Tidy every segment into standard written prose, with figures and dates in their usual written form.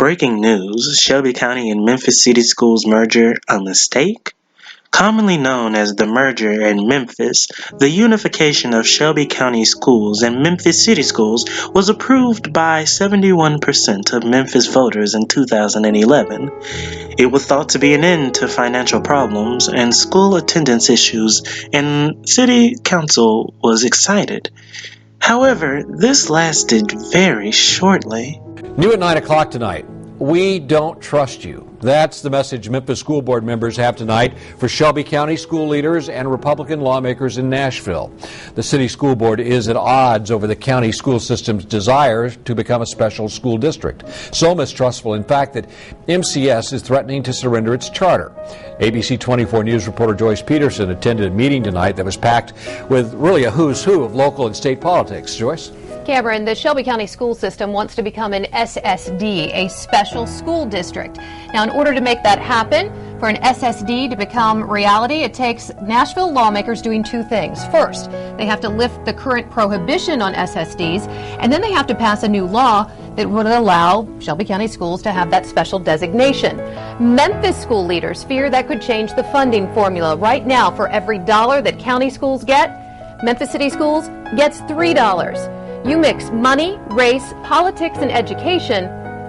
Breaking news, Shelby County and Memphis City Schools merger a mistake? Commonly known as the merger in Memphis, the unification of Shelby County Schools and Memphis City Schools was approved by 71% of Memphis voters in 2011. It was thought to be an end to financial problems and school attendance issues, and City Council was excited. However, this lasted very shortly. New at 9 o'clock tonight, we don't trust you. That's the message Memphis school board members have tonight for Shelby County school leaders and Republican lawmakers in Nashville. The city school board is at odds over the county school system's desire to become a special school district. So mistrustful, in fact, that MCS is threatening to surrender its charter. ABC 24 News reporter Joyce Peterson attended a meeting tonight that was packed with really a who's who of local and state politics. Joyce? Cameron, the Shelby County school system wants to become an SSD, a special school district. Now, in order to make that happen, for an SSD to become reality, it takes Nashville lawmakers doing two things. First, they have to lift the current prohibition on SSDs, and then they have to pass a new law that would allow Shelby County schools to have that special designation. Memphis school leaders fear that could change the funding formula. Right now, for every $1 that county schools get, Memphis City Schools gets $3. You mix money, race, politics, and education,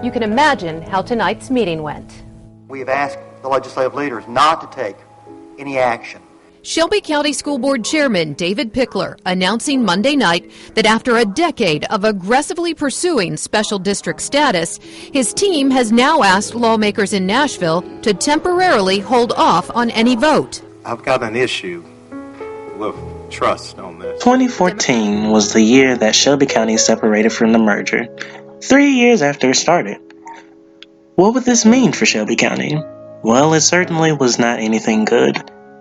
you can imagine how tonight's meeting went. We have asked the legislative leaders not to take any action. Shelby County School Board Chairman David Pickler announcing Monday night that after a decade of aggressively pursuing special district status, his team has now asked lawmakers in Nashville to temporarily hold off on any vote. I've got an issue with trust on this. 2014 was the year that Shelby County separated from the merger, 3 years after it started. What would this mean for Shelby County? Well, it certainly was not anything good.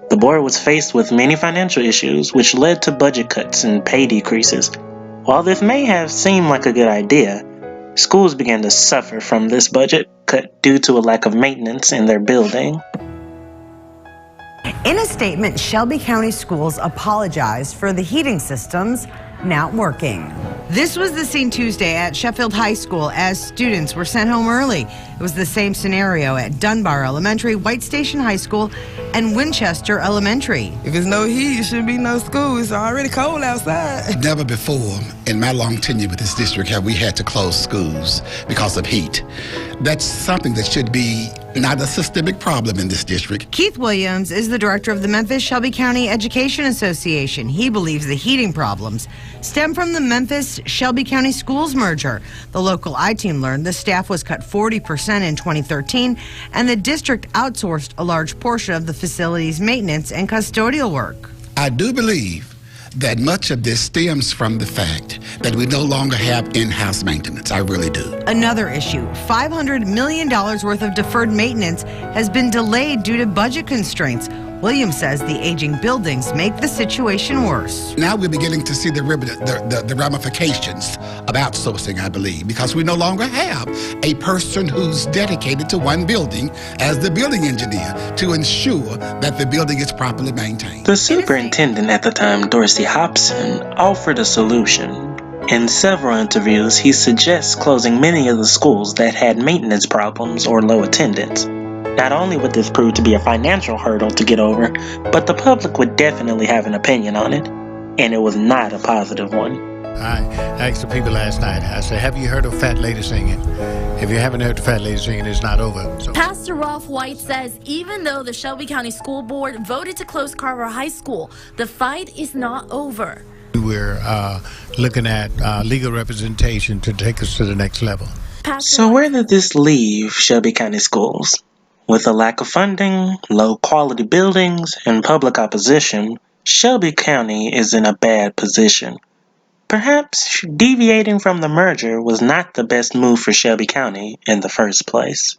The board was faced with many financial issues, which led to budget cuts and pay decreases. While this may have seemed like a good idea, schools began to suffer from this budget cut due to a lack of maintenance in their building. In a statement, Shelby County Schools apologized for the heating systems not working. This was the scene Tuesday at Sheffield High School as students were sent home early. It was the same scenario at Dunbar Elementary, White Station High School, and Winchester Elementary. If there's no heat, it shouldn't be no school. It's already cold outside. Never before in my long tenure with this district have we had to close schools because of heat. That's something that should be not a systemic problem in this district. Keith Williams is the director of the Memphis Shelby County Education Association. He believes the heating problems stem from the Memphis Shelby County Schools merger. The local I-team learned the staff was cut 40% in 2013, and the district outsourced a large portion of the facility's maintenance and custodial work. I do believe that much of this stems from the fact that we no longer have in-house maintenance. I really do. Another issue, $500 million worth of deferred maintenance has been delayed due to budget constraints. Williams says the aging buildings make the situation worse. Now we're beginning to see the ramifications of outsourcing, I believe, because we no longer have a person who's dedicated to one building as the building engineer to ensure that the building is properly maintained. The superintendent at the time, Dorsey Hobson, offered a solution. In several interviews, he suggests closing many of the schools that had maintenance problems or low attendance. Not only would this prove to be a financial hurdle to get over, but the public would definitely have an opinion on it, and it was not a positive one. I asked the people last night, I said, have you heard of Fat Lady singing? If you haven't heard the Fat Lady singing, it's not over. So. Pastor Rolf White says even though the Shelby County School Board voted to close Carver High School, the fight is not over. We're looking at legal representation to take us to the next level. So where did this leave Shelby County Schools? With a lack of funding, low quality buildings, and public opposition, Shelby County is in a bad position. Perhaps deviating from the merger was not the best move for Shelby County in the first place.